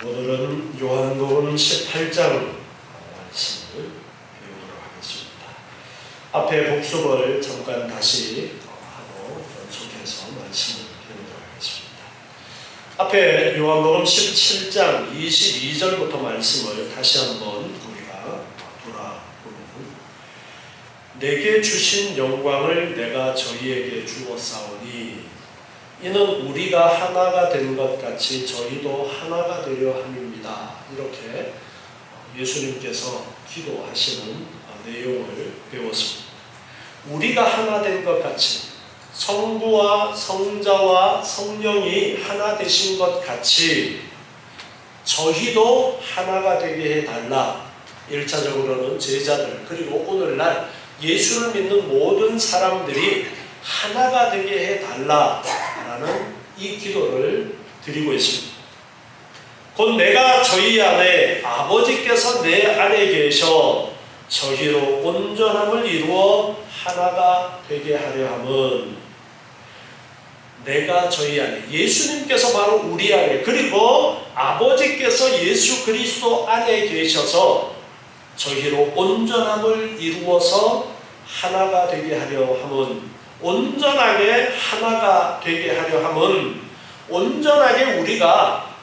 오늘은 요한복음 18장 말씀을 배우도록 하겠습니다. 앞에 복습을 잠깐 다시 하고 연속해서 말씀을 배우도록 하겠습니다. 앞에 요한복음 17장 22절부터 말씀을 다시 한번 우리가 돌아보면, 내게 주신 영광을 내가 저희에게 주었사오니 이는 우리가 하나가 된 것 같이 저희도 하나가 되려 함입니다. 이렇게 예수님께서 기도하시는 내용을 배웠습니다. 우리가 하나 된 것 같이, 성부와 성자와 성령이 하나 되신 것 같이 저희도 하나가 되게 해달라. 1차적으로는 제자들, 그리고 오늘날 예수를 믿는 모든 사람들이 하나가 되게 해달라라는 이 기도를 드리고 있습니다. 곧 내가 저희 안에, 아버지께서 내 안에 계셔 저희로 온전함을 이루어 하나가 되게 하려 함은, 내가 저희 안에, 예수님께서 바로 우리 안에, 그리고 아버지께서 예수 그리스도 안에 계셔서 저희로 온전함을 이루어서 하나가 되게 하려 함은, 온전하게 하나가 되게 하려 함은 온전하게 우리가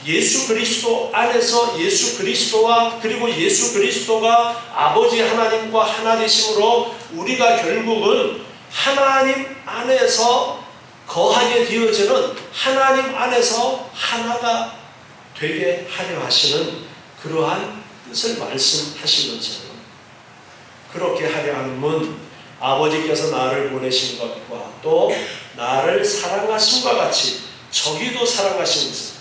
예수 그리스도 안에서 예수 그리스도와, 그리고 예수 그리스도가 아버지 하나님과 하나 되심으로 우리가 결국은 하나님 안에서 거하게 되어지는, 하나님 안에서 하나가 되게 하려 하시는 그러한 뜻을 말씀하시면서, 그렇게 하려 함은 아버지께서 나를 보내신 것과 또 나를 사랑하심과 같이 저희도 사랑하신 것을,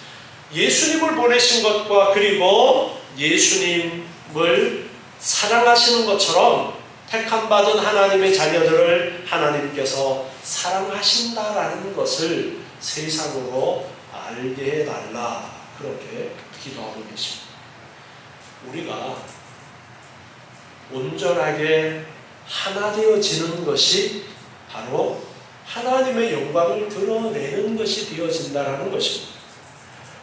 예수님을 보내신 것과 그리고 예수님을 사랑하시는 것처럼 택함받은 하나님의 자녀들을 하나님께서 사랑하신다라는 것을 세상으로 알게 해달라, 그렇게 기도하고 계십니다. 우리가 온전하게 하나 되어지는 것이 바로 하나님의 영광을 드러내는 것이 되어진다는 것입니다.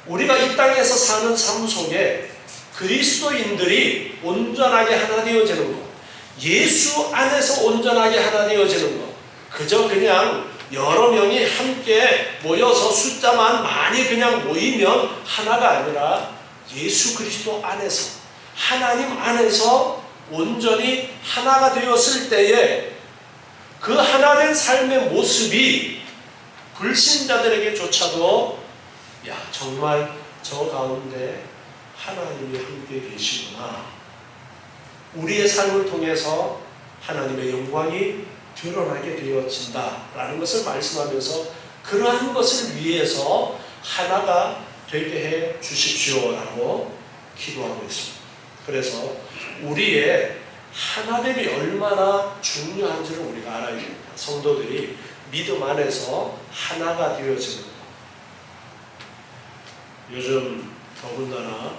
우리가 이 땅에서 사는 삶 속에 그리스도인들이 온전하게 하나 되어지는 것, 예수 안에서 온전하게 하나 되어지는 것, 그저 그냥 여러 명이 함께 모여서 숫자만 많이 그냥 모이면 하나가 아니라 예수 그리스도 안에서, 하나님 안에서 온전히 하나가 되었을 때에 그 하나된 삶의 모습이 불신자들에게조차도, 야, 정말 저 가운데 하나님이 함께 계시구나, 우리의 삶을 통해서 하나님의 영광이 드러나게 되어진다라는 것을 말씀하면서, 그러한 것을 위해서 하나가 되게 해 주십시오라고 기도하고 있습니다. 그래서 우리의 하나됨이 얼마나 중요한지를 우리가 알아야 됩니다. 성도들이 믿음 안에서 하나가 되어지는 것. 요즘 더군다나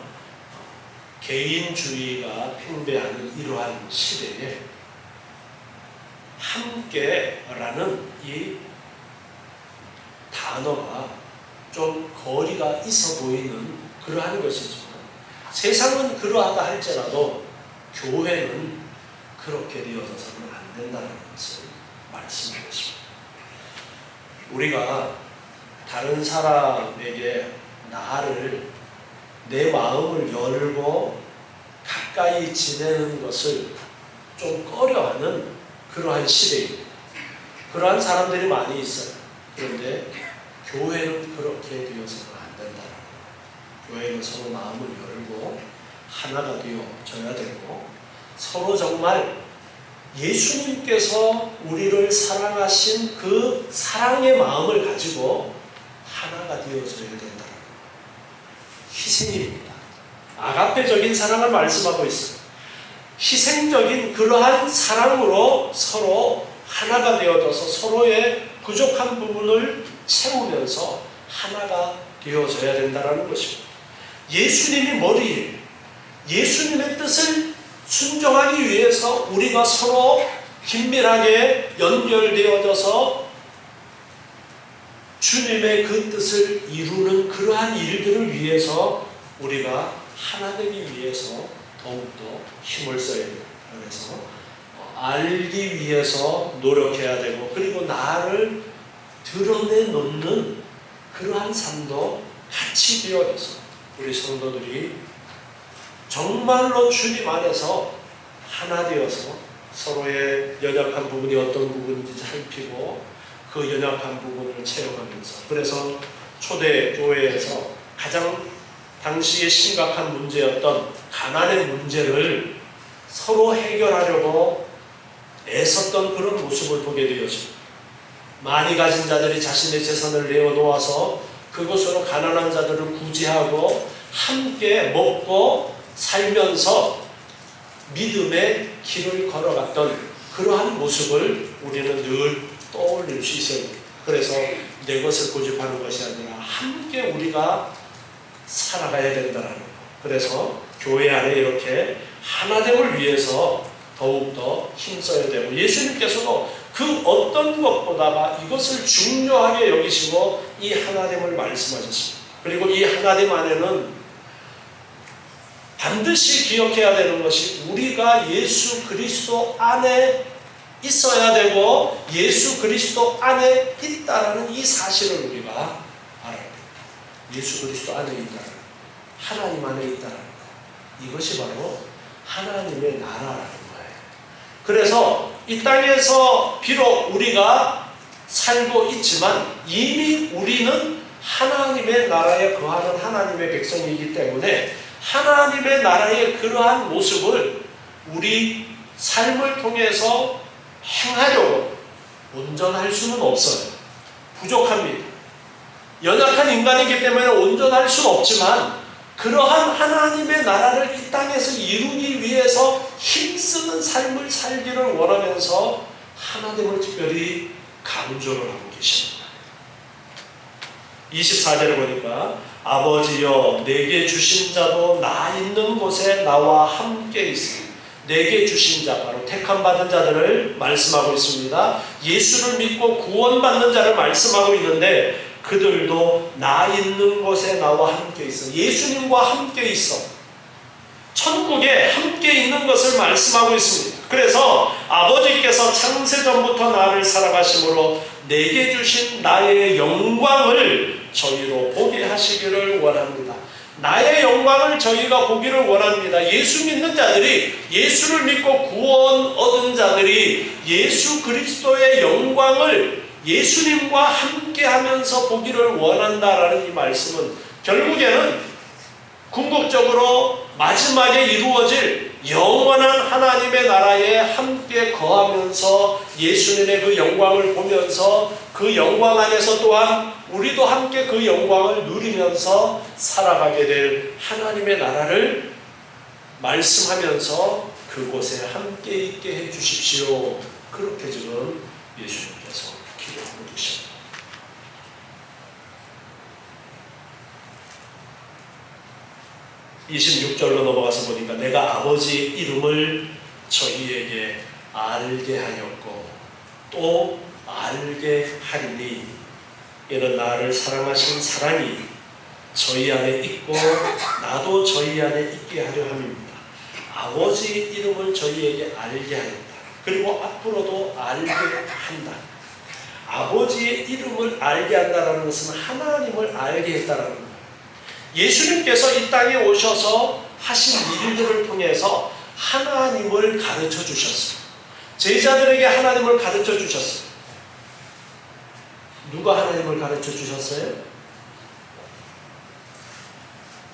개인주의가 팽배하는 이러한 시대에 함께라는 이 단어가 좀 거리가 있어 보이는 그러한 것이지만, 세상은 그러하다 할지라도 교회는 그렇게 되어서는 안 된다는 것을 말씀드렸습니다. 우리가 다른 사람에게 나를, 내 마음을 열고 가까이 지내는 것을 좀 꺼려하는 그러한 시대입니다. 그러한 사람들이 많이 있어요. 그런데 교회는 그렇게 되어서는 안 된다는 거예요. 교회는 서로 마음을 열고 하나가 되어져야 되고, 서로 정말 예수님께서 우리를 사랑하신 그 사랑의 마음을 가지고 하나가 되어져야 된다는 거예요. 희생입니다. 아가페적인 사랑을 말씀하고 있어요. 희생적인 그러한 사랑으로 서로 하나가 되어져서 서로의 부족한 부분을 채우면서 하나가 되어져야 된다는 것입니다. 예수님이 머리에, 예수님의 뜻을 순종하기 위해서 우리가 서로 긴밀하게 연결되어져서 주님의 그 뜻을 이루는 그러한 일들을 위해서 우리가 하나되기 위해서 더욱더 힘을 써야 돼요. 그래서 알기 위해서 노력해야 되고, 그리고 나를 드러내놓는 그러한 삶도 같이 되어져서 우리 성도들이 정말로 주님 안에서 하나 되어서 서로의 연약한 부분이 어떤 부분인지 살피고 그 연약한 부분을 채워가면서, 그래서 초대 교회에서 가장 당시에 심각한 문제였던 가난의 문제를 서로 해결하려고 애썼던 그런 모습을 보게 되어집니다. 많이 가진 자들이 자신의 재산을 내어놓아서 그곳으로 가난한 자들을 구제하고 함께 먹고 살면서 믿음의 길을 걸어갔던 그러한 모습을 우리는 늘 떠올릴 수 있어야 됩니다. 그래서 내 것을 고집하는 것이 아니라 함께 우리가 살아가야 된다는 것. 그래서 교회 안에 이렇게 하나됨을 위해서 더욱더 힘써야 되고, 예수님께서도 그 어떤 것보다가 이것을 중요하게 여기시고 이 하나됨을 말씀하셨습니다. 그리고 이 하나됨 안에는 반드시 기억해야 되는 것이 우리가 예수 그리스도 안에 있어야 되고 예수 그리스도 안에 있다라는 이 사실을 우리가 알아야 됩니다. 예수 그리스도 안에 있다라는 것, 하나님 안에 있다라는 것, 이것이 바로 하나님의 나라라는 거예요. 그래서 이 땅에서 비록 우리가 살고 있지만 이미 우리는 하나님의 나라에 거하는 하나님의 백성이기 때문에 하나님의 나라의 그러한 모습을 우리 삶을 통해서 행하려고 온전할 수는 없어요. 부족합니다. 연약한 인간이기 때문에 온전할 수는 없지만 그러한 하나님의 나라를 이 땅에서 이루기 위해서 힘쓰는 삶을 살기를 원하면서 하나님을 특별히 강조를 하고 계십니다. 24절을 보니까 아버지여 내게 주신 자도 나 있는 곳에 나와 함께 있으니, 내게 주신 자, 바로 택함 받은 자들을 말씀하고 있습니다. 예수를 믿고 구원받는 자를 말씀하고 있는데 그들도 나 있는 곳에 나와 함께 있어. 예수님과 함께 있어. 천국에 함께 있는 것을 말씀하고 있습니다. 그래서 아버지께서 창세전부터 나를 사랑하심으로 내게 주신 나의 영광을 저희로 보게 하시기를 원합니다. 나의 영광을 저희가 보기를 원합니다. 예수 믿는 자들이, 예수를 믿고 구원 얻은 자들이 예수 그리스도의 영광을 예수님과 함께 하면서 보기를 원한다라는 이 말씀은 결국에는 궁극적으로 마지막에 이루어질 영원한 하나님의 나라에 함께 거하면서 예수님의 그 영광을 보면서 그 영광 안에서 또한 우리도 함께 그 영광을 누리면서 살아가게 될 하나님의 나라를 말씀하면서 그곳에 함께 있게 해 주십시오. 그렇게 지금 예수님께서 기도하고 계십니다. 26절로 넘어가서 보니까 내가 아버지의 이름을 저희에게 알게 하였고 또 알게 하리니 이는 나를 사랑하신 사랑이 저희 안에 있고 나도 저희 안에 있게 하려 함입니다. 아버지의 이름을 저희에게 알게 하였다. 그리고 앞으로도 알게 한다. 아버지의 이름을 알게 한다는 것은 하나님을 알게 했다는 거예요. 예수님께서 이 땅에 오셔서 하신 일들을 통해서 하나님을 가르쳐 주셨어요. 제자들에게 하나님을 가르쳐 주셨어요. 누가 하나님을 가르쳐 주셨어요?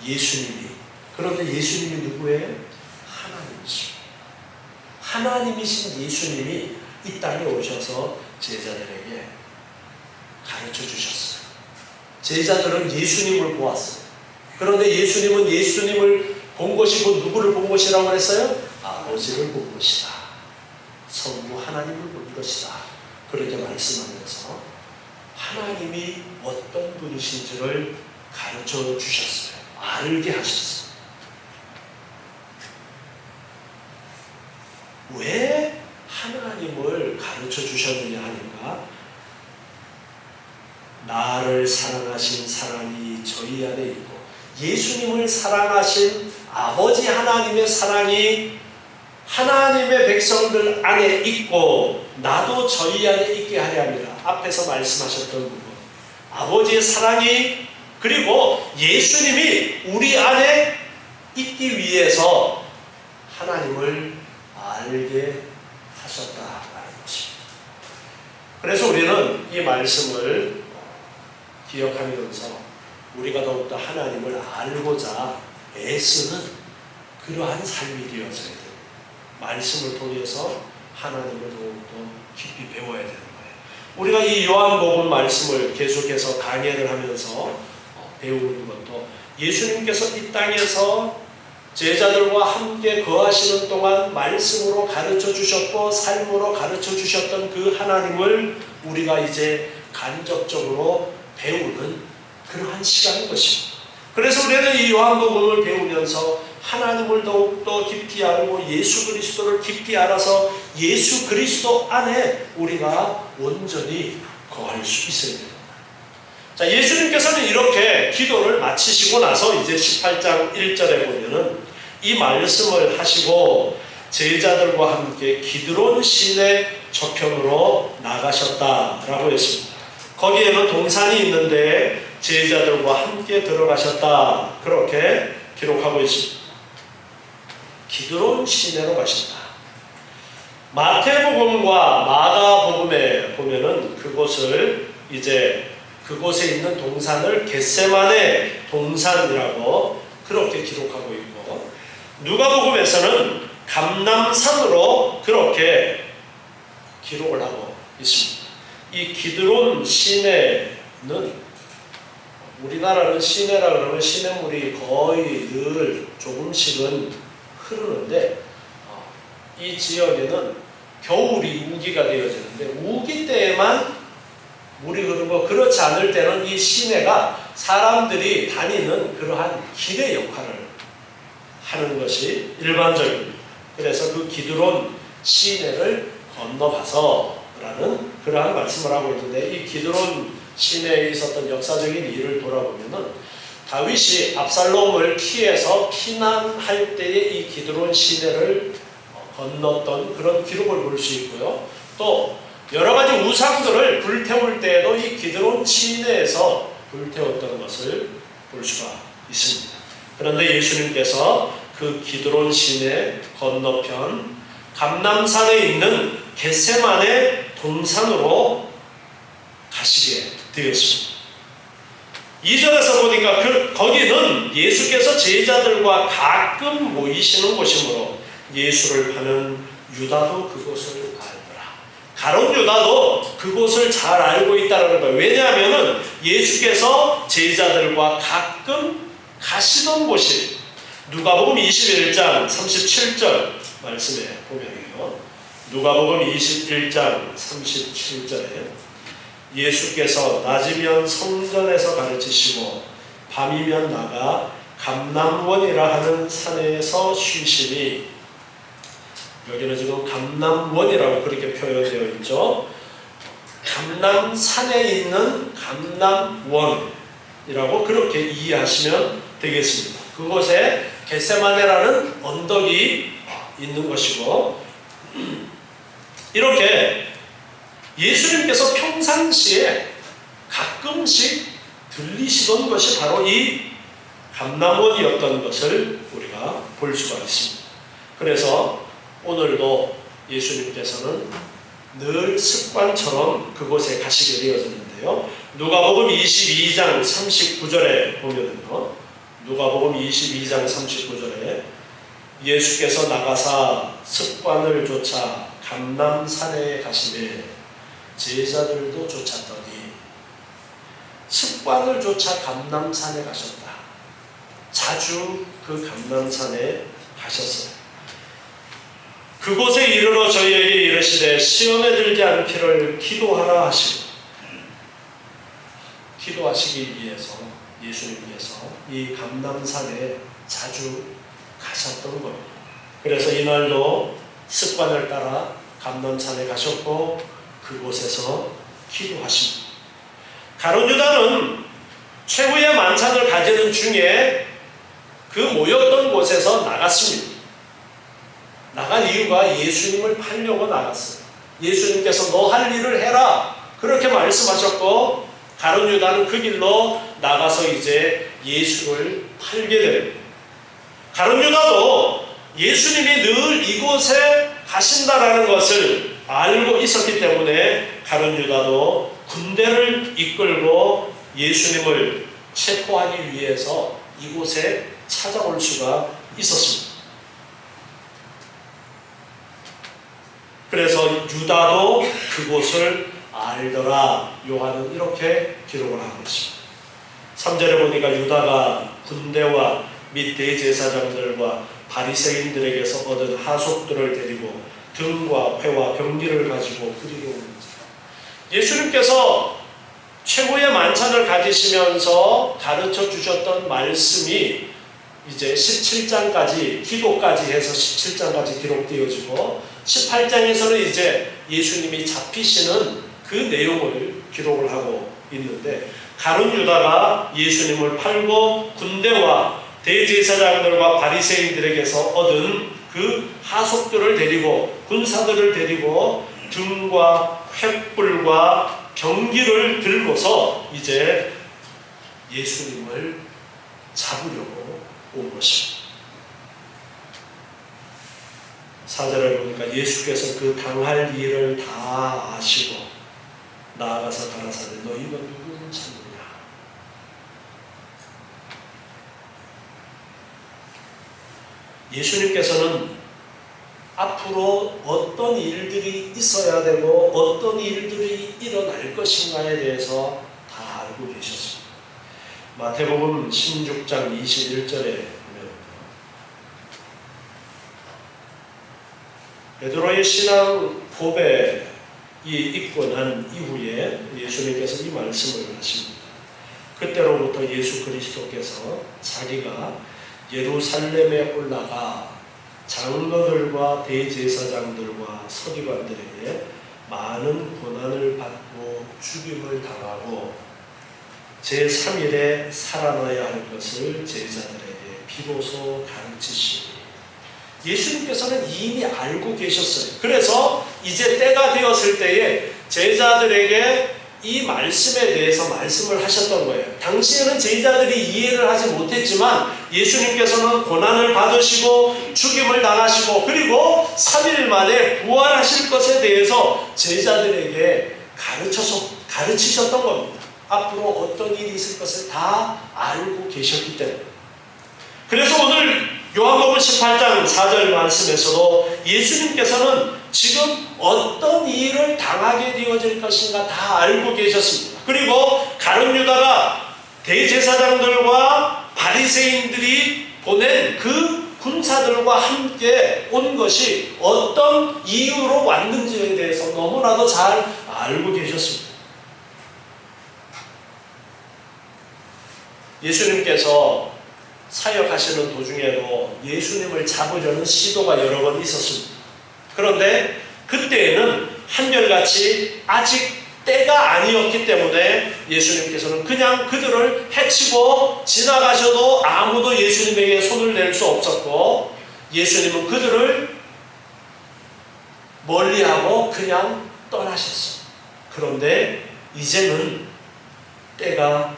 예수님이. 그런데 예수님이 누구예요? 하나님이십니다. 하나님이신 예수님이 이 땅에 오셔서 제자들에게 가르쳐 주셨어요. 제자들은 예수님을 보았어요. 그런데 예수님은 예수님을 본 것이고 누구를 본 것이라고 했어요? 아버지를 본 것이다. 성부 하나님을 본 것이다. 그렇게 말씀하면서 하나님이 어떤 분이신지를 가르쳐 주셨어요. 알게 하셨어요. 왜 하나님을 가르쳐 주셨느냐 하니까 나를 사랑하신 사랑이 저희 안에 있고 예수님을 사랑하신 아버지 하나님의 사랑이 하나님의 백성들 안에 있고 나도 저희 안에 있게 하려 합니다. 앞에서 말씀하셨던 부분, 아버지의 사랑이 그리고 예수님이 우리 안에 있기 위해서 하나님을 알게 하셨다라는 것입니다. 그래서 우리는 이 말씀을 기억하면서 우리가 더욱더 하나님을 알고자 애쓰는 그러한 삶이 되어져야 돼요. 말씀을 통해서 하나님을 더욱더 깊이 배워야 되는 거예요. 우리가 이 요한복음 말씀을 계속해서 강해를 하면서 배우는 것도 예수님께서 이 땅에서 제자들과 함께 거하시는 동안 말씀으로 가르쳐 주셨고 삶으로 가르쳐 주셨던 그 하나님을 우리가 이제 간접적으로 배우는 그러한 시간인 것입니다. 그래서 우리는 이 요한복음을 배우면서 하나님을 더욱더 깊이 알고 예수 그리스도를 깊이 알아서 예수 그리스도 안에 우리가 온전히 거할 수 있어야 됩니다. 자, 예수님께서는 이렇게 기도를 마치시고 나서 이제 18장 1절에 보면은 이 말씀을 하시고 제자들과 함께 기드론 시내 저편으로 나가셨다라고 했습니다. 거기에는 동산이 있는데 제자들과 함께 들어가셨다, 그렇게 기록하고 있습니다. 기드론 시내로 가셨다. 마태복음과 마가복음에 보면은 그곳에 있는 동산을 겟세마네 동산이라고 그렇게 기록하고 있고, 누가복음에서는 감람산으로 그렇게 기록을 하고 있습니다. 이 기드론 시내는 우리나라는 시내라 그러면 시냇물이 거의 늘 조금씩은 흐르는데 이 지역에는 겨울이 우기가 되어지는데 우기 때에만 물이 흐르고 그렇지 않을 때는 이 시내가 사람들이 다니는 그러한 길의 역할을 하는 것이 일반적입니다. 그래서 그 기드론 시내를 건너가서라는 그러한 말씀을 하고 있는데, 이 기드론 시내에 있었던 역사적인 일을 돌아보면은 다윗이 압살롬을 피해서 피난할 때에 이 기드론 시내를 건넜던 그런 기록을 볼 수 있고요. 또 여러 가지 우상들을 불태울 때에도 이 기드론 시내에서 불태웠던 것을 볼 수가 있습니다. 그런데 예수님께서 그 기드론 시내 건너편 감람산에 있는 겟세마네 동산으로 가시게 되었습니다. 2절에서 보니까 거기는 예수께서 제자들과 가끔 모이시는 곳이므로 예수를 파는 유다도 그곳을 알더라. 가룟 유다도 그곳을 잘 알고 있다는 거예요. 왜냐하면 예수께서 제자들과 가끔 가시던 곳이 누가복음 21장 37절 말씀에 보면요. 누가복음 21장 37절에 예수께서 낮이면 성전에서 가르치시고 밤이면 나가 감람원이라 하는 산에서 쉬시니, 여기는 지금 감람원이라고 그렇게 표현되어 있죠. 감람산에 있는 감람원이라고 그렇게 이해하시면 되겠습니다. 그곳에 겟세마네라는 언덕이 있는 것이고, 이렇게 예수님께서 평상시에 가끔씩 들리시던 것이 바로 이 감람원이었던 것을 우리가 볼 수가 있습니다. 그래서 오늘도 예수님께서는 늘 습관처럼 그곳에 가시게 되어졌는데요. 누가복음 22장 39절에 보면요. 누가복음 22장 39절에 예수께서 나가사 습관을 쫓아 감람산에 가시매 제자들도 쫓았더니, 습관을 쫓아 감람산에 가셨다. 자주 그 감람산에 가셨어요. 그곳에 이르러 저희에게 이르시되 시험에 들지 않기를 기도하라 하시고, 기도하시기 위해서 예수님께서 이 감람산에 자주 가셨던 겁니다. 그래서 이날도 습관을 따라 감람산에 가셨고 그곳에서 기도하십니다. 가룟 유다는 최후의 만찬을 가지는 중에 그 모였던 곳에서 나갔습니다. 나간 이유가 예수님을 팔려고 나갔어요. 예수님께서 너 할 일을 해라 그렇게 말씀하셨고, 가룟 유다는 그 길로 나가서 이제 예수를 팔게 됩니다. 가룟 유다도 예수님이 늘 이곳에 가신다라는 것을 알고 있었기 때문에 가룟 유다도 군대를 이끌고 예수님을 체포하기 위해서 이곳에 찾아올 수가 있었습니다. 그래서 유다도 그곳을 알더라. 요한은 이렇게 기록을 하고 있습니다. 3절에 보니까 유다가 군대와 및 대제사장들과 바리새인들에게서 얻은 하속들을 데리고 등과 회와 병기를 가지고 그리로 옵니다. 예수님께서 최고의 만찬을 가지시면서 가르쳐 주셨던 말씀이 이제 17장까지 기도까지 해서 17장까지 기록되어지고 18장에서는 이제 예수님이 잡히시는 그 내용을 기록을 하고 있는데, 가룟 유다가 예수님을 팔고 군대와 대제사장들과 바리새인들에게서 얻은 그 하속들을 데리고 군사들을 데리고 등과 횃불과 병기를 들고서 이제 예수님을 잡으려고 온 것입니다. 4절에 보니까 예수께서 그 당할 일을 다 아시고 나아가서 가라사대 너희가 누구를 찾느냐. 예수님께서는 앞으로 어떤 일들이 있어야 되고 어떤 일들이 일어날 것인가에 대해서 다 알고 계셨습니다. 마태복음 16장 21절에 베드로의 신앙 고백이 있고 난 이후에 예수님께서 이 말씀을 하십니다. 그때로부터 예수 그리스도께서 자기가 예루살렘에 올라가 장로들과 대제사장들과 서기관들에게 많은 고난을 받고 죽임을 당하고 제3일에 살아나야 할 것을 제자들에게 비로소 가르치시니, 예수님께서는 이미 알고 계셨어요. 그래서 이제 때가 되었을 때에 제자들에게 이 말씀에 대해서 말씀을 하셨던 거예요. 당시에는 제자들이 이해를 하지 못했지만 예수님께서는 고난을 받으시고 죽임을 당하시고 그리고 3일 만에 부활하실 것에 대해서 제자들에게 가르치셨던 겁니다. 앞으로 어떤 일이 있을 것을 다 알고 계셨기 때문에. 그래서 오늘 요한복음 18장 4절 말씀에서도 예수님께서는 지금 어떤 일을 당하게 되어질 것인가 다 알고 계셨습니다. 그리고 가룟 유다가 대제사장들과 바리새인들이 보낸 그 군사들과 함께 온 것이 어떤 이유로 왔는지에 대해서 너무나도 잘 알고 계셨습니다. 예수님께서 사역하시는 도중에도 예수님을 잡으려는 시도가 여러 번 있었습니다. 그런데 그때에는 한결같이 아직 때가 아니었기 때문에 예수님께서는 그냥 그들을 해치고 지나가셔도 아무도 예수님에게 손을 댈 수 없었고, 예수님은 그들을 멀리하고 그냥 떠나셨어요. 그런데 이제는 때가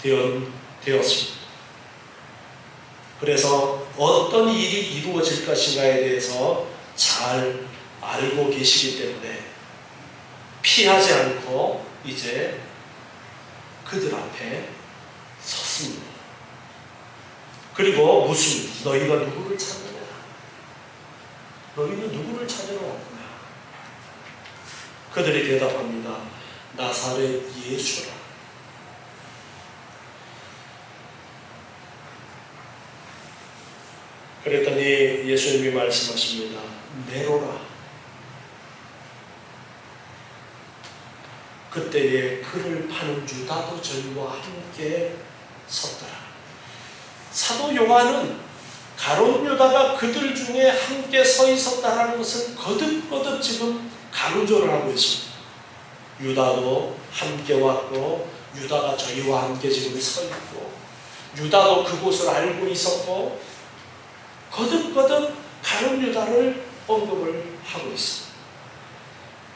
되었습니다. 그래서 어떤 일이 이루어질 것인가에 대해서 잘 알고 계시기 때문에 피하지 않고 이제 그들 앞에 섰습니다. 그리고 묻습니다. 너희가 누구를 찾느냐? 너희는 누구를 찾으러 왔느냐? 그들이 대답합니다. 나사렛 예수라. 그랬더니 예수님이 말씀하십니다. 내로라. 그때에 그를 파는 유다도 저희와 함께 섰더라. 사도 요한은 가룟 유다가 그들 중에 함께 서 있었다는 것을 거듭거듭 지금 강조를 하고 있습니다. 유다도 함께 왔고 유다가 저희와 함께 지금 서 있고, 유다도 그곳을 알고 있었고, 거듭거듭 가룟 유다를 언급을 하고 있습니다.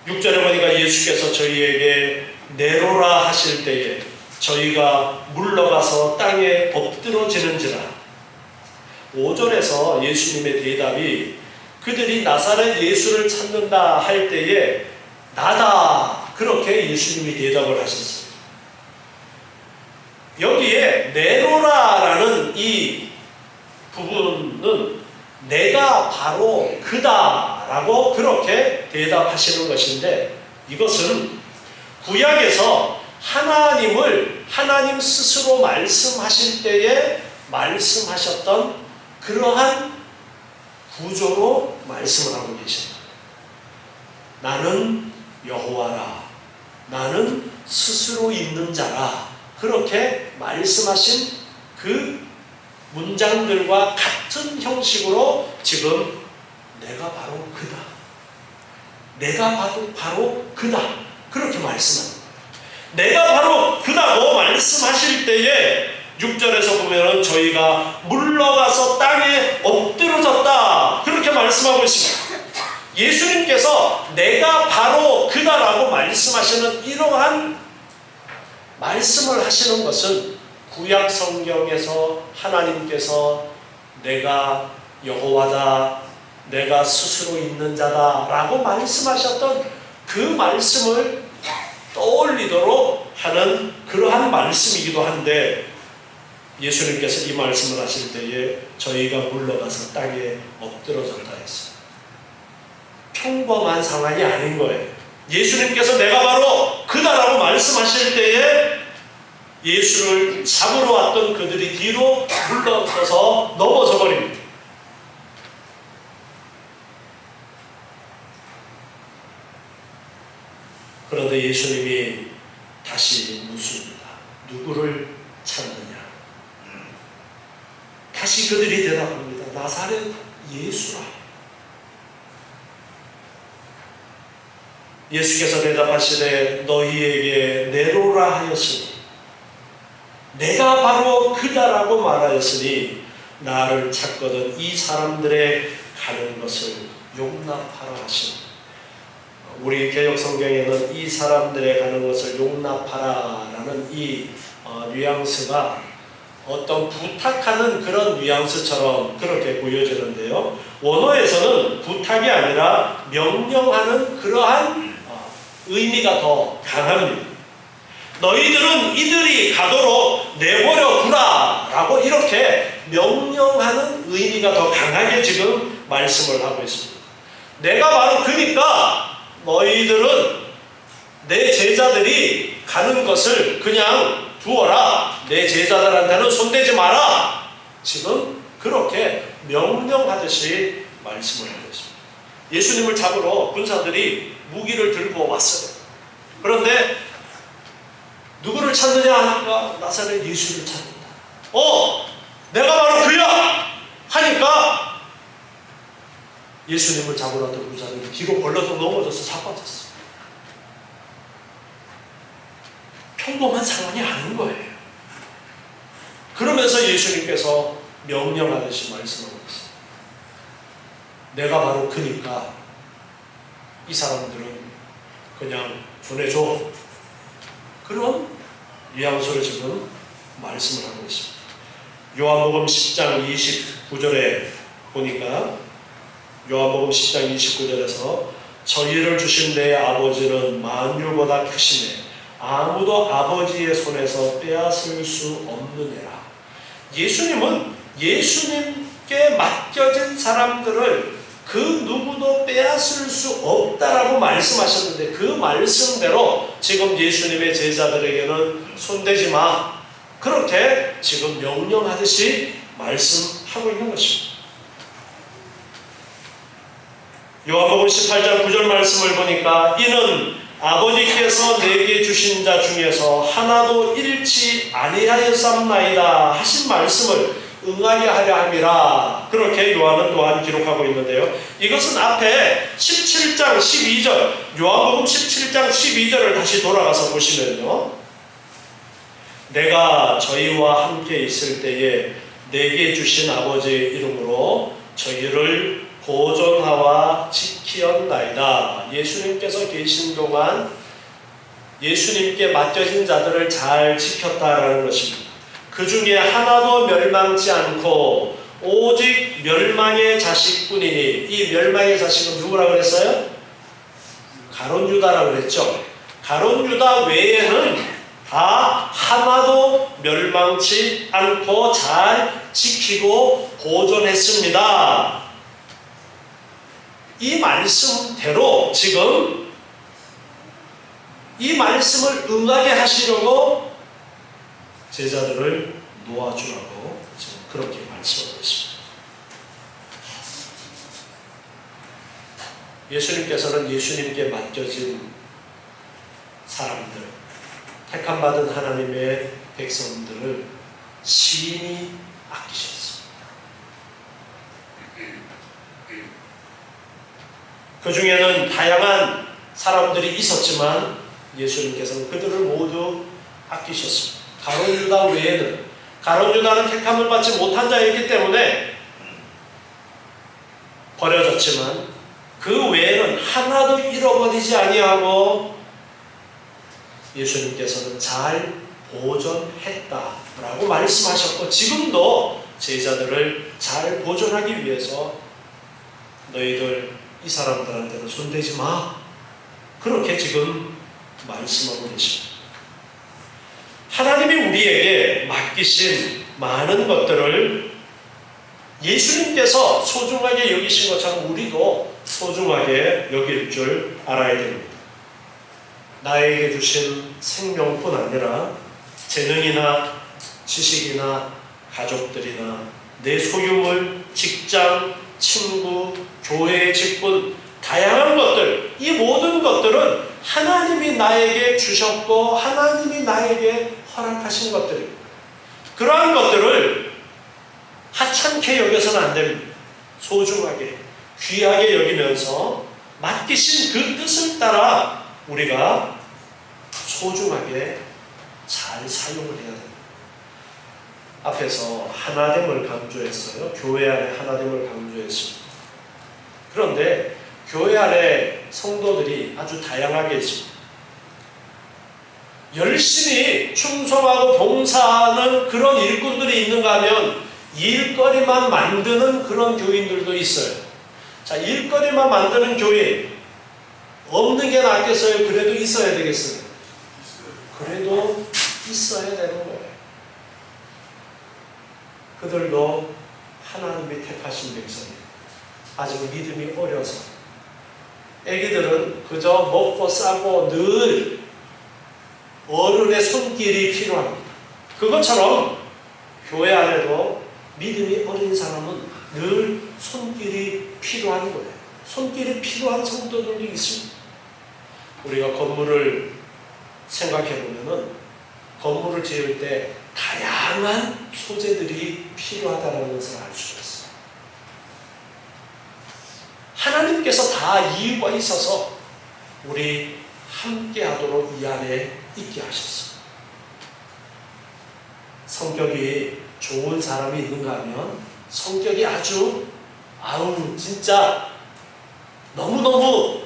6절에 보니까 예수께서 저희에게 내로라 하실 때에 저희가 물러가서 땅에 엎드러지는지라. 5절에서 예수님의 대답이 그들이 나사렛 예수를 찾는다 할 때에 나다, 그렇게 예수님이 대답을 하셨어요. 여기에 내로라라는 이 부분은 내가 바로 그다라고 그렇게 대답하시는 것인데, 이것은 구약에서 하나님 스스로 말씀하실 때에 말씀하셨던 그러한 구조로 말씀을 하고 계십니다. 나는 여호와라, 나는 스스로 있는 자라, 그렇게 말씀하신 그 문장들과 같은 형식으로 지금 내가 바로 그다, 내가 바로 그다, 그렇게 말씀합니다. 내가 바로 그다고 말씀하실 때에 6절에서 보면은 저희가 물러가서 땅에 엎드러졌다, 그렇게 말씀하고 있습니다. 예수님께서 내가 바로 그다라고 말씀하시는 이러한 말씀을 하시는 것은 구약 성경에서 하나님께서 내가 여호와다, 내가 스스로 있는 자다 라고 말씀하셨던 그 말씀을 떠올리도록 하는 그러한 말씀이기도 한데, 예수님께서 이 말씀을 하실 때에 저희가 물러가서 땅에 엎드러졌다 했어요. 평범한 상황이 아닌 거예요. 예수님께서 내가 바로 그다라고 말씀하실 때에 예수를 잡으러 왔던 그들이 뒤로 물러서서 넘어져 버립니다. 그런데 예수님이 다시 묻습니다. 누구를 찾느냐? 다시 그들이 대답합니다. 나사렛 예수라. 예수께서 대답하시되 너희에게 내로라 하였으니 내가 바로 그다라고 말하였으니 나를 찾거든 이 사람들의 가는 것을 용납하라 하시니, 우리 개역 성경에는 이 사람들의 가는 것을 용납하라라는 이 뉘앙스가 어떤 부탁하는 그런 뉘앙스처럼 그렇게 보여지는데요, 원어에서는 부탁이 아니라 명령하는 그러한 의미가 더 강합니다. 너희들은 이들이 가도록 내버려 두라 라고 이렇게 명령하는 의미가 더 강하게 지금 말씀을 하고 있습니다. 내가 바로 그니까 너희들은 내 제자들이 가는 것을 그냥 두어라, 내 제자들한테는 손대지 마라, 지금 그렇게 명령하듯이 말씀을 하고 있습니다. 예수님을 잡으러 군사들이 무기를 들고 왔어요. 그런데 누구를 찾느냐 하니까 나사렛 예수를 찾는다. 내가 바로 그야 하니까 예수님을 잡으러 왔던 군사들이 뒤로 벌러서 넘어져서 자빠졌어요. 평범한 상황이 아닌 거예요. 그러면서 예수님께서 명령하듯이 말씀하고 있어요. 내가 바로 그니까 이 사람들은 그냥 보내줘, 그런 뉘앙스를 지금 말씀을 하고 있습니다. 요한복음 10장 29절에 보니까, 요한복음 10장 29절에서 저희를 주신 내 아버지는 만유보다 크시네 아무도 아버지의 손에서 빼앗을 수 없느니라. 예수님은 예수님께 맡겨진 사람들을 그 누구도 빼앗을 수 없다라고 말씀하셨는데, 그 말씀대로 지금 예수님의 제자들에게는 손대지 마, 그렇게 지금 명령하듯이 말씀하고 있는 것입니다. 요한복음 18장 9절 말씀을 보니까 이는 아버지께서 내게 주신 자 중에서 하나도 잃지 아니하였사옵나이다 하신 말씀을 응하게 하려 함이라, 그렇게 요한은 또한 기록하고 있는데요, 이것은 앞에 17장 12절, 요한복음 17장 12절을 다시 돌아가서 보시면요, 내가 저희와 함께 있을 때에 내게 주신 아버지의 이름으로 저희를 보존하와 지키었나이다. 예수님께서 계신 동안 예수님께 맡겨진 자들을 잘 지켰다라는 것입니다. 그 중에 하나도 멸망치 않고 오직 멸망의 자식뿐이니, 이 멸망의 자식은 누구라고 그랬어요? 가룟 유다라고 그랬죠. 가룟 유다 외에는 다 하나도 멸망치 않고 잘 지키고 보존했습니다. 이 말씀대로 지금 이 말씀을 응하게 하시려고 제자들을 놓아주라고 지금 그렇게 말씀하고 있습니다. 예수님께서는 예수님께 맡겨진 사람들, 택함받은 하나님의 백성들을 심히 아끼셨습니다. 그 중에는 다양한 사람들이 있었지만 예수님께서는 그들을 모두 아끼셨습니다. 가룟 유다 외에는, 가룟 유다는 택함을 받지 못한 자였기 때문에 버려졌지만 그 외에는 하나도 잃어버리지 아니하고 예수님께서는 잘 보존했다라고 말씀하셨고, 지금도 제자들을 잘 보존하기 위해서 너희들 이 사람들한테는 손대지 마, 그렇게 지금 말씀하고 계십니다. 하나님이 우리에게 맡기신 많은 것들을 예수님께서 소중하게 여기신 것처럼 우리도 소중하게 여길 줄 알아야 됩니다. 나에게 주신 생명뿐 아니라 재능이나 지식이나 가족들이나 내 소유물, 직장, 친구, 교회의 직분, 다양한 것들, 이 모든 것들은 하나님이 나에게 주셨고 하나님이 나에게 허락하신 것들입니다. 그러한 것들을 하찮게 여겨서는 안 됩니다. 소중하게, 귀하게 여기면서 맡기신 그 뜻을 따라 우리가 소중하게 잘 사용을 해야 됩니다. 앞에서 하나됨을 강조했어요. 교회 안에 하나됨을 강조했습니다. 그런데 교회 안에 성도들이 아주 다양하게 있습니다. 열심히 충성하고 봉사하는 그런 일꾼들이 있는가 하면 일거리만 만드는 그런 교인들도 있어요. 자, 일거리만 만드는 교인 없는 게 낫겠어요? 그래도 있어야 되겠어요? 그래도 있어야 되는 거예요. 그들도 하나님이 택하신 백성이에요. 아직 믿음이 어려서 애기들은 그저 먹고 싸고 늘 어른의 손길이 필요합니다. 그것처럼 교회 안에도 믿음이 어린 사람은 늘 손길이 필요한 거예요. 손길이 필요한 성도들도 있습니다. 우리가 건물을 생각해 보면은 건물을 지을 때 다양한 소재들이 필요하다는 것을 알 수 있어요. 하나님께서 다 이유가 있어서 우리 함께 하도록 이 안에 있게 하셨어요. 성격이 좋은 사람이 있는가 하면 성격이 아주 진짜 너무너무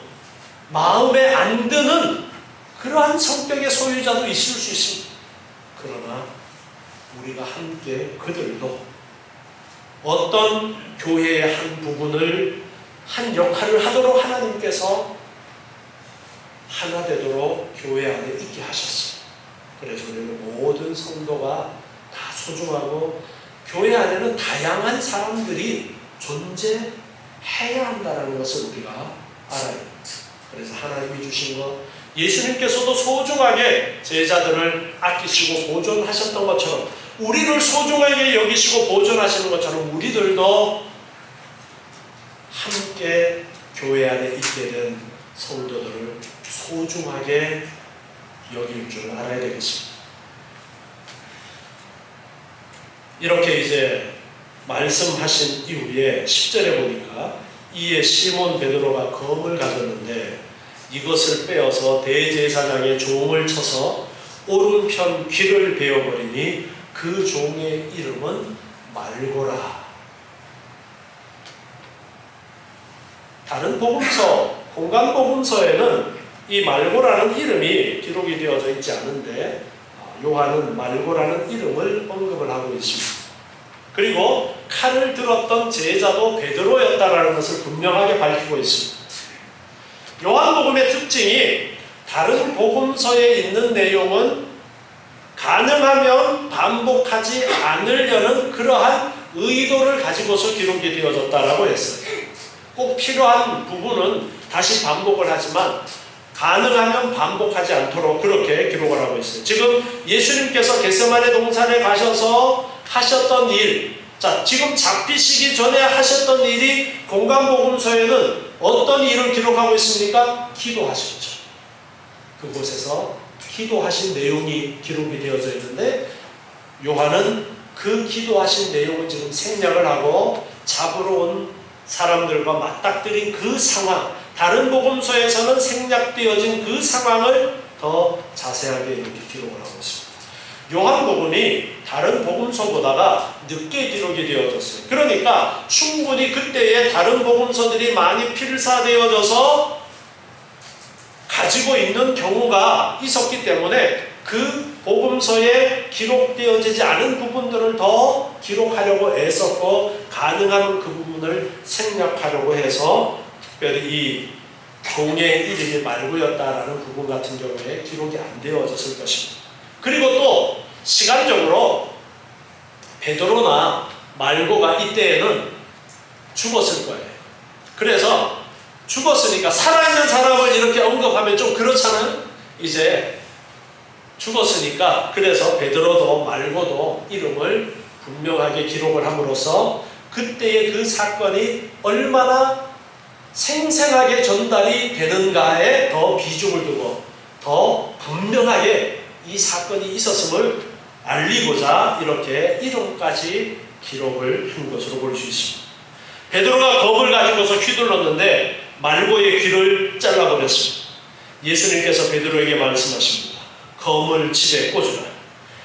마음에 안 드는 그러한 성격의 소유자도 있을 수 있습니다. 그러나 우리가 함께 그들도 어떤 교회의 한 부분을 한 역할을 하도록 하나님께서 하나 되도록 교회 안에 있게 하셨어요. 그래서 우리는 모든 성도가 다 소중하고 교회 안에는 다양한 사람들이 존재해야 한다는 것을 우리가 알아요. 그래서 하나님이 주신 것, 예수님께서도 소중하게 제자들을 아끼시고 보존하셨던 것처럼 우리를 소중하게 여기시고 보존하시는 것처럼 우리들도 함께 교회 안에 있게 된 성도들을 소중하게 여길 줄 알아야 되겠습니다. 이렇게 이제 말씀하신 이후에 10절에 보니까 이에 시몬 베드로가 검을 가졌는데 이것을 빼어서 대제사장의 종을 쳐서 오른편 귀를 베어버리니 그 종의 이름은 말고라. 다른 복음서, 공간 복음서에는 이 말고라는 이름이 기록이 되어져 있지 않은데 요한은 말고라는 이름을 언급을 하고 있습니다. 그리고 칼을 들었던 제자도 베드로였다라는 것을 분명하게 밝히고 있습니다. 요한복음의 특징이 다른 복음서에 있는 내용은 가능하면 반복하지 않으려는 그러한 의도를 가지고서 기록이 되어졌다라고 했어요. 꼭 필요한 부분은 다시 반복을 하지만 가능하면 반복하지 않도록 그렇게 기록을 하고 있어요. 지금 예수님께서 겟세마네 동산에 가셔서 하셨던 일, 자, 지금 잡히시기 전에 하셨던 일이 공간복음서에는 어떤 일을 기록하고 있습니까? 기도하셨죠. 그곳에서 기도하신 내용이 기록이 되어져 있는데 요한은 그 기도하신 내용을 지금 생략을 하고 잡으러 온 사람들과 맞닥뜨린 그 상황, 다른 복음서에서는 생략되어진 그 상황을 더 자세하게 이렇게 기록을 하고 있습니다. 요한복음이 다른 복음서보다가 늦게 기록이 되어졌어요. 그러니까 충분히 그때의 다른 복음서들이 많이 필사되어져서 가지고 있는 경우가 있었기 때문에 그 복음서에 기록되어지지 않은 부분들을 더 기록하려고 애썼고 가능한 그 부분을 생략하려고 해서 특별히 이 종의 이름이 말고였다라는 부분 같은 경우에 기록이 안 되어졌을 것입니다. 그리고 또 시간적으로 베드로나 말고가 이때에는 죽었을 거예요. 그래서 죽었으니까 살아있는 사람을 이렇게 언급하면 좀 그렇잖아요. 이제 죽었으니까 그래서 베드로도 말고도 이름을 분명하게 기록을 함으로써 그때의 그 사건이 얼마나 생생하게 전달이 되는가에 더 비중을 두고 더 분명하게 이 사건이 있었음을 알리고자 이렇게 이름까지 기록을 한 것으로 볼 수 있습니다. 베드로가 검을 가지고서 휘둘렀는데 말고의 귀를 잘라버렸습니다. 예수님께서 베드로에게 말씀하십니다. 검을 집에 꽂으라.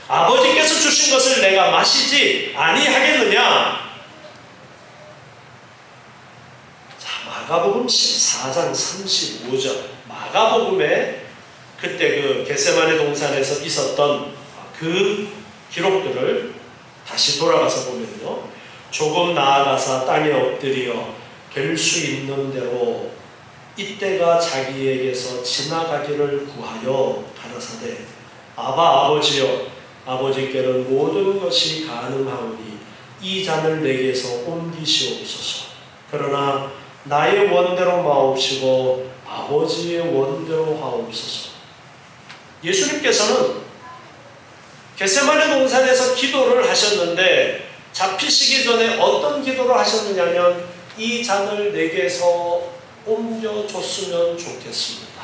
아버지께서 주신 것을 내가 마시지 아니하겠느냐. 자, 마가복음 14장 35절 마가복음에 그때 그 겟세마네 동산에서 있었던 그 기록들을 다시 돌아가서 보면요, 조금 나아가서 땅에 엎드려 될 수 있는 대로 이때가 자기에게서 지나가기를 구하여 가라사대 아바 아버지여 아버지께는 모든 것이 가능하오니 이 잔을 내게서 옮기시옵소서. 그러나 나의 원대로 마옵시고 아버지의 원대로 하옵소서. 예수님께서는 겟세마네 동산에서 기도를 하셨는데 잡히시기 전에 어떤 기도를 하셨느냐면 이 잔을 내게서 옮겨줬으면 좋겠습니다.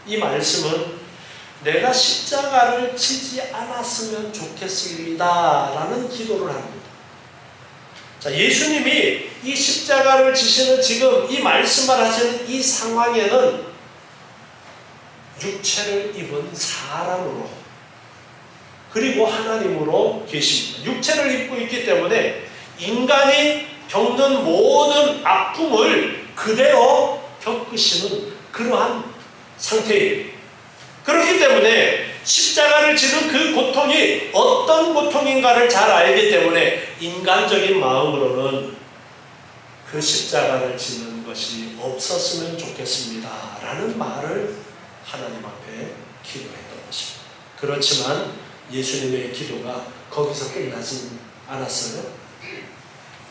이 말씀은 내가 십자가를 지지 않았으면 좋겠습니다 라는 기도를 합니다. 자, 예수님이 이 십자가를 지시는 지금 이 말씀을 하시는 이 상황에는 육체를 입은 사람으로 그리고 하나님으로 계십니다. 육체를 입고 있기 때문에 인간이 겪는 모든 아픔을 그대로 겪으시는 그러한 상태예요. 그렇기 때문에 십자가를 지는 그 고통이 어떤 고통인가를 잘 알기 때문에 인간적인 마음으로는 그 십자가를 지는 것이 없었으면 좋겠습니다 라는 말을 하나님 앞에 기도했던 것입니다. 그렇지만 예수님의 기도가 거기서 끝나진 않았어요.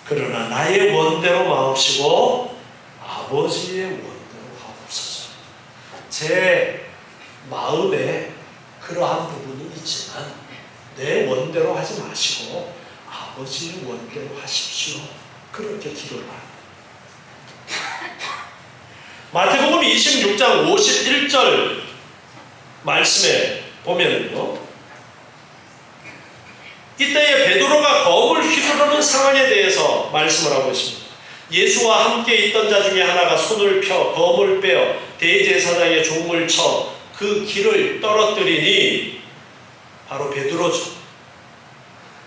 그러나 나의 원대로 마옵시고 아버지의 원대로 하옵소서. 제 마음에 그러한 부분이 있지만 내 원대로 하지 마시고 아버지의 원대로 하십시오. 그렇게 기도를 합니다. 마태복음 26장 51절 말씀에 보면은요, 이때에 베드로가 검을 휘두르는 상황에 대해서 말씀을 하고 있습니다. 예수와 함께 있던 자 중에 하나가 손을 펴 검을 빼어 대제사장의 종을 쳐 그 길을 떨어뜨리니 바로 베드로죠.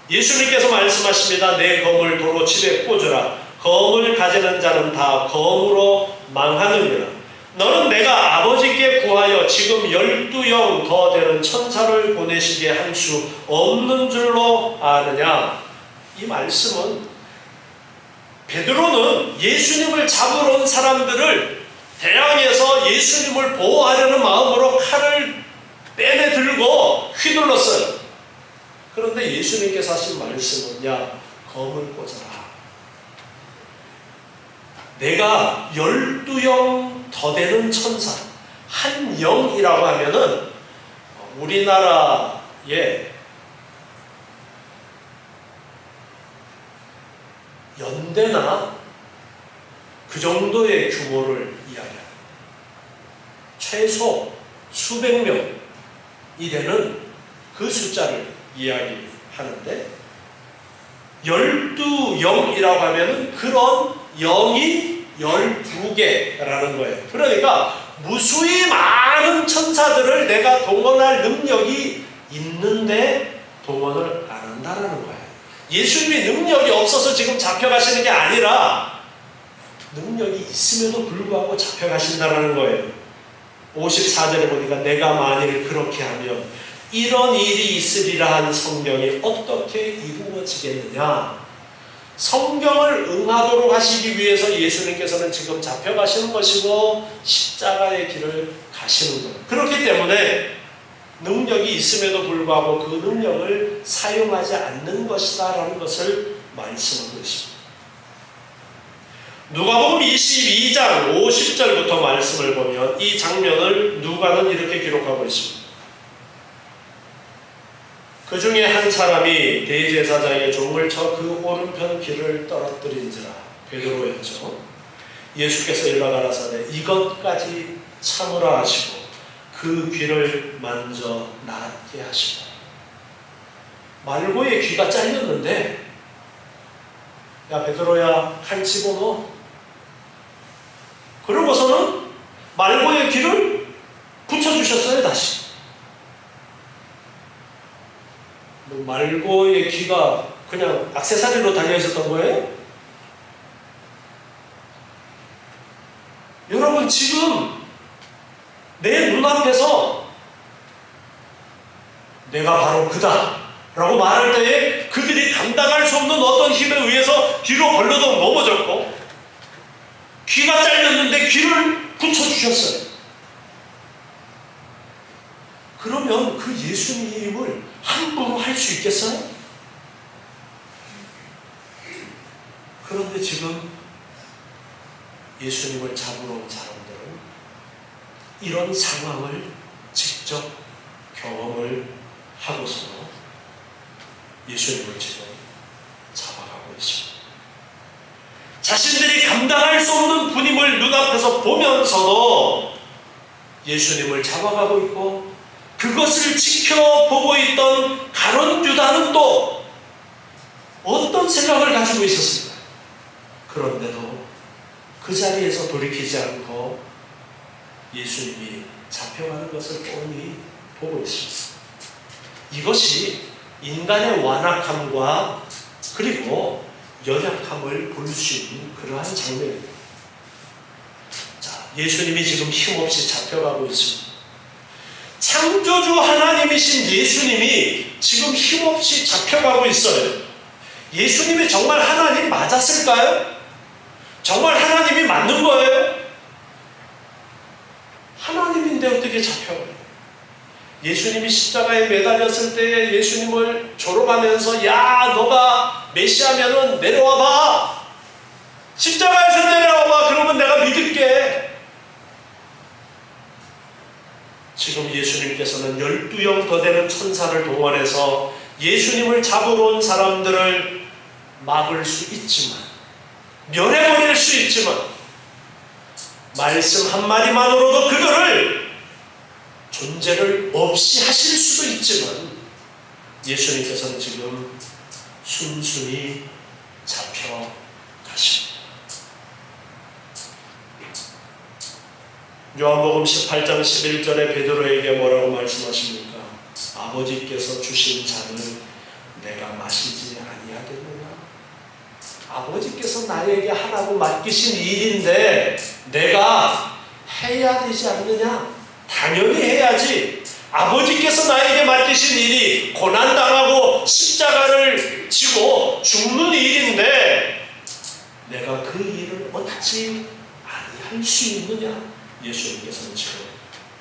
예수님께서 말씀하십니다. 내 검을 도로 집에 꽂으라. 검을 가지는 자는 다 검으로 망하느니라. 너는 내가 아버지께 구하여 지금 12영 더 되는 천사를 보내시게 할 수 없는 줄로 아느냐. 이 말씀은 베드로는 예수님을 잡으러 온 사람들을 대항해서 예수님을 보호하려는 마음으로 칼을 빼내 들고 휘둘렀어요. 그런데 예수님께서 하신 말씀은 야, 검을 꽂아라. 내가 12영 더 되는 천사, 한 영이라고 하면은 우리나라의 연대나 그 정도의 규모를 이야기합니다. 최소 수백 명이 되는 그 숫자를 이야기하는데 12영이라고 하면은 그런 영이 12개라는 거예요. 그러니까 무수히 많은 천사들을 내가 동원할 능력이 있는데 동원을 안 한다는 거예요. 예수님이 능력이 없어서 지금 잡혀가시는 게 아니라 능력이 있음에도 불구하고 잡혀가신다는 거예요. 54절에 보니까 내가 만일 그렇게 하면 이런 일이 있으리라 한 성경이 어떻게 이루어지겠느냐. 성경을 응하도록 하시기 위해서 예수님께서는 지금 잡혀가시는 것이고 십자가의 길을 가시는 거예요. 그렇기 때문에 능력이 있음에도 불구하고 그 능력을 사용하지 않는 것이다 라는 것을 말씀하고 있습니다. 누가복음 22장 50절부터 말씀을 보면 이 장면을 누가는 이렇게 기록하고 있습니다. 그 중에 한 사람이 대제사장의 종을 쳐 그 오른편 귀를 떨어뜨린지라. 베드로였죠. 예수께서 일러 가라사대 이것까지 참으라 하시고 그 귀를 만져 낫게 하시고. 말고의 귀가 잘렸는데 야 베드로야 칼 집어넣어. 그러고서는 말고의 귀를 붙여주셨어요. 다시. 말고의 귀가 그냥 액세서리로 달려있었던 거예요? 여러분 지금 내 눈앞에서 내가 바로 그다 라고 말할 때에 그들이 감당할 수 없는 어떤 힘에 의해서 뒤로 벌러덩 넘어졌고 귀가 잘렸는데 귀를 붙여주셨어요. 그러면 그 예수님을 함부로 할 수 있겠어요? 그런데 지금 예수님을 잡으러 온 사람들은 이런 상황을 직접 경험을 하고서 예수님을 지금 잡아가고 있습니다. 자신들이 감당할 수 없는 분임을 눈앞에서 보면서도 예수님을 잡아가고 있고 그것을 지켜보고 있던 가룟 유다는 또 어떤 생각을 가지고 있었을까? 그런데도 그 자리에서 돌이키지 않고 예수님이 잡혀가는 것을 뻔히 보고 있습니다. 이것이 인간의 완악함과 그리고 연약함을 볼 수 있는 그러한 장면입니다. 자, 예수님이 지금 힘없이 잡혀가고 있습니다. 창조주 하나님이신 예수님이 지금 힘없이 잡혀가고 있어요. 예수님이 정말 하나님 맞았을까요? 정말 하나님이 맞는 거예요? 하나님인데 어떻게 잡혀가요? 예수님이 십자가에 매달렸을 때에 예수님을 조롱하면서 야 너가 메시아면은 내려와봐. 십자가에서 내려와봐. 그러면 내가 믿을게. 지금 예수님께서는 12영 더 되는 천사를 동원해서 예수님을 잡으러 온 사람들을 막을 수 있지만 멸해버릴 수 있지만 말씀 한마디만으로도 그들을 존재를 없이 하실 수도 있지만 예수님께서는 지금 순순히 잡혀가십니다. 요한복음 18장 11절에 베드로에게 뭐라고 말씀하십니까? 아버지께서 주신 잔을 내가 마시지 아니하겠느냐? 아버지께서 나에게 하라고 맡기신 일인데 내가 해야 되지 않느냐? 당연히 해야지. 아버지께서 나에게 맡기신 일이 고난당하고 십자가를 지고 죽는 일인데 내가 그 일을 어찌 아니할 수 있느냐? 예수님께서는 지금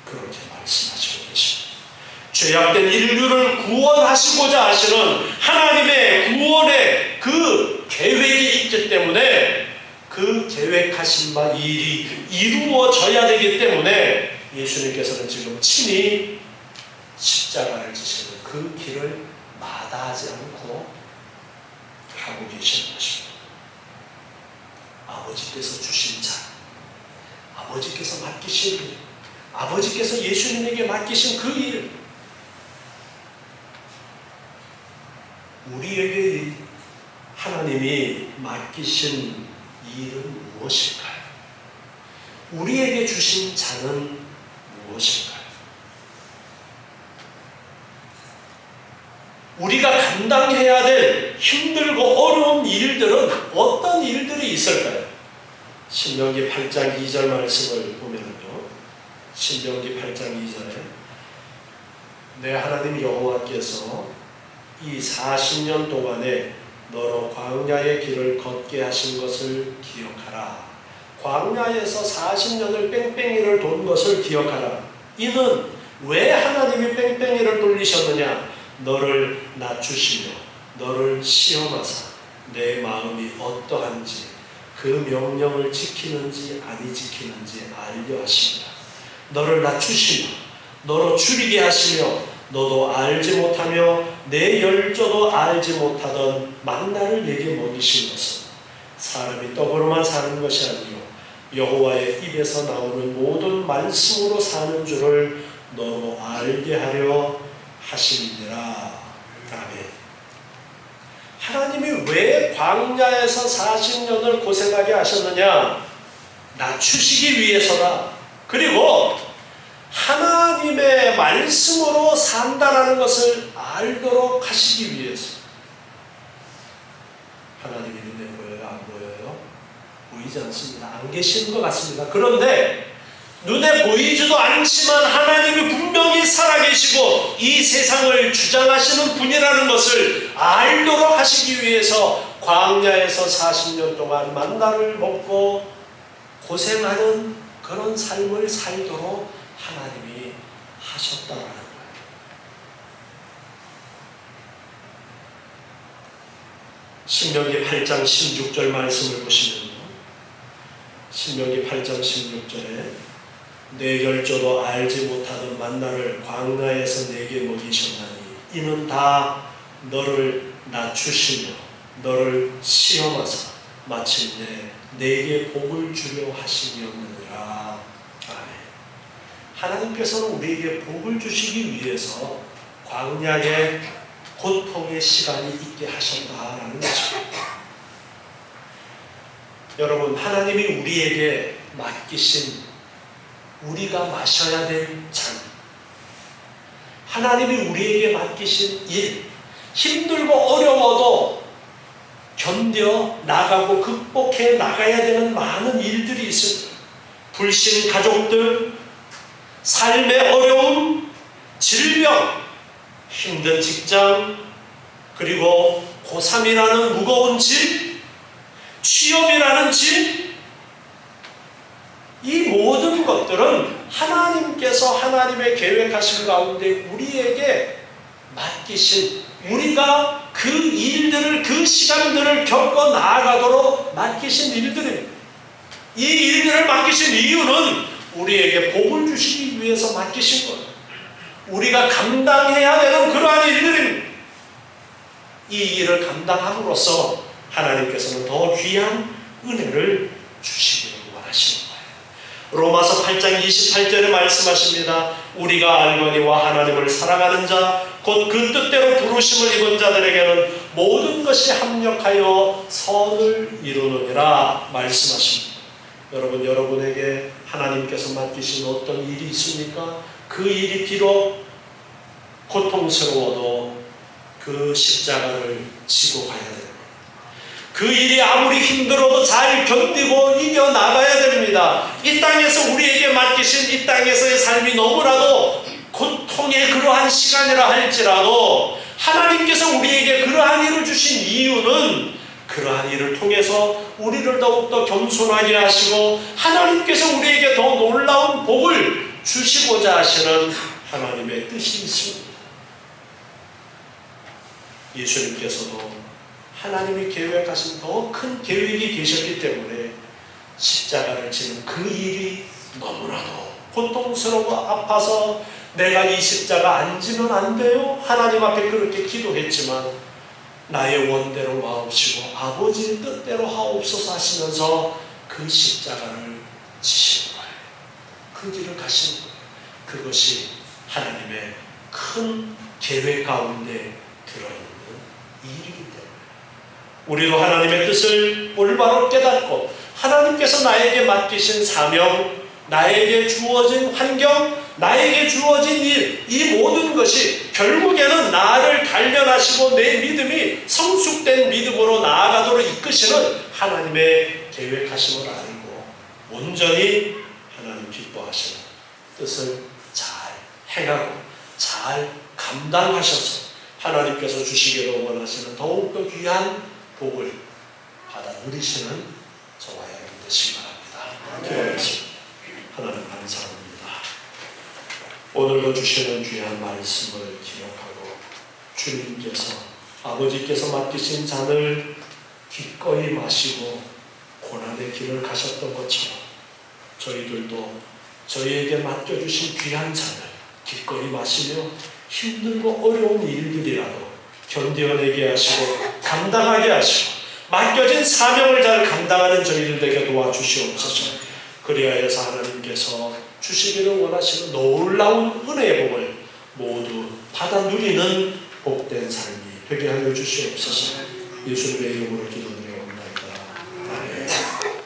그렇게 말씀하시고 계십니다. 죄악된 인류를 구원하시고자 하시는 하나님의 구원의 그 계획이 있기 때문에 그 계획하신 바 일이 이루어져야 되기 때문에 예수님께서는 지금 친히 십자가를 지시는 그 길을 마다하지 않고 가고 계시는 것입니다. 아버지께서 주신 자, 아버지께서 맡기신 일, 아버지께서 예수님에게 맡기신 그 일, 우리에게 하나님이 맡기신 일은 무엇일까요? 우리에게 주신 자는 무엇일까요? 우리가 감당해야 될 힘들고 어려운 일들은 어떤 일들이 있을까요? 신명기 8장 2절 말씀을 보면요, 신명기 8장 2절에 내 하나님 여호와께서 이 40년 동안에 너로 광야의 길을 걷게 하신 것을 기억하라. 광야에서 40년을 뺑뺑이를 돈 것을 기억하라. 이는 왜 하나님이 뺑뺑이를 돌리셨느냐? 너를 낮추시며 너를 시험하사 내 마음이 어떠한지 그 명령을 지키는지 아니 지키는지 알려 하십니다. 너를 낮추시며 너로 줄이게 하시며 너도 알지 못하며 내 열조도 알지 못하던 만나를 내게 먹이신 것은 사람이 떡으로만 사는 것이 아니요 여호와의 입에서 나오는 모든 말씀으로 사는 줄을 너로 알게 하려 하심이니라. 아멘. 하나님이 왜 광야에서 40년을 고생하게 하셨느냐? 낮추시기 위해서다. 그리고 하나님의 말씀으로 산다라는 것을 알도록 하시기 위해서. 하나님이 눈에 보여요? 안 보여요? 보이지 않습니다. 안 계시는 것 같습니다. 그런데 눈에 보이지도 않지만 하나님이 분명히 살아계시고 이 세상을 주장하시는 분이라는 것을 알도록 하시기 위해서 광야에서 40년 동안 만나를 먹고 고생하는 그런 삶을 살도록 하나님이 하셨다라는 거예요. 신명기 8장 16절 말씀을 보시면요, 신명기 8장 16절에 내 열조도 알지 못하던 만나를 광야에서 내게 먹이셨나니 이는 다 너를 낮추시며 너를 시험하사 마침내 내게 복을 주려 하심이었느니라. 아멘. 하나님께서는 우리에게 복을 주시기 위해서 광야의 고통의 시간이 있게 하셨다라는 것입니다. 여러분, 하나님이 우리에게 맡기신 우리가 마셔야 될 잔, 하나님이 우리에게 맡기신 일, 힘들고 어려워도 견뎌 나가고 극복해 나가야 되는 많은 일들이 있습니다. 불신 가족들, 삶의 어려움, 질병, 힘든 직장, 그리고 고3이라는 무거운 짐, 취업이라는 짐, 이 모든 것들은 하나님께서 하나님의 계획하신 가운데 우리에게 맡기신, 우리가 그 일들을, 그 시간들을 겪어 나아가도록 맡기신 일들입니다. 이 일들을 맡기신 이유는 우리에게 복을 주시기 위해서 맡기신 거예요. 우리가 감당해야 되는 그러한 일들입니다. 이 일을 감당함으로써 하나님께서는 더 귀한 은혜를 주시기를 원하시는 거예요. 로마서 8장 28절에 말씀하십니다. 우리가 알거니와 하나님을 사랑하는 자 곧 그 뜻대로 부르심을 입은 자들에게는 모든 것이 합력하여 선을 이루느니라 말씀하십니다. 여러분, 여러분에게 하나님께서 맡기신 어떤 일이 있습니까? 그 일이 비록 고통스러워도 그 십자가를 지고 가야 됩니다. 그 일이 아무리 힘들어도 잘 견디고 이겨나가야 됩니다. 이 땅에서 우리에게 맡기신 이 땅에서의 삶이 너무나도 고통의 그러한 시간이라 할지라도 하나님께서 우리에게 그러한 일을 주신 이유는 그러한 일을 통해서 우리를 더욱더 겸손하게 하시고 하나님께서 우리에게 더 놀라운 복을 주시고자 하시는 하나님의 뜻이 있습니다. 예수님께서도 하나님이 계획하신 더 큰 계획이 계셨기 때문에 십자가를 지는 그 일이 너무나도 고통스러워 아파서 내가 이 십자가 안 지면 안 돼요? 하나님 앞에 그렇게 기도했지만 나의 원대로 마옵시고 아버지의 뜻대로 하옵소서 하시면서 그 십자가를 지신 거예요. 그 길을 가신 거예요. 그것이 하나님의 큰 계획 가운데 들어있는 일이기 때문에 우리도 하나님의 뜻을 올바로 깨닫고 하나님께서 나에게 맡기신 사명, 나에게 주어진 환경, 나에게 주어진 일, 이 모든 것이 결국에는 나를 단련하시고 내 믿음이 성숙된 믿음으로 나아가도록 이끄시는 하나님의 계획하심을 알고 온전히 하나님 기뻐하시는 뜻을 잘 행하고 잘 감당하셔서 하나님께서 주시기를 원하시는 더욱더 귀한 복을 받아 누리시는 저와 여러분 되시기 바랍니다. 기도하겠습니다. 하나님 감사합니다. 오늘도 주시는 귀한 말씀을 기억하고 주님께서 아버지께서 맡기신 잔을 기꺼이 마시고 고난의 길을 가셨던 것처럼 저희들도 저희에게 맡겨주신 귀한 잔을 기꺼이 마시며 힘들고 어려운 일들이라도 견뎌내게 하시고 감당하게 하시고 맡겨진 사명을 잘 감당하는 저희들 되게 도와주시옵소서. 그리하여서 하나님께서 주시기를 원하시는 놀라운 은혜의 복을 모두 받아 누리는 복된 삶이 되게 하여 주시옵소서. 예수님의 이름으로 기도드립니다.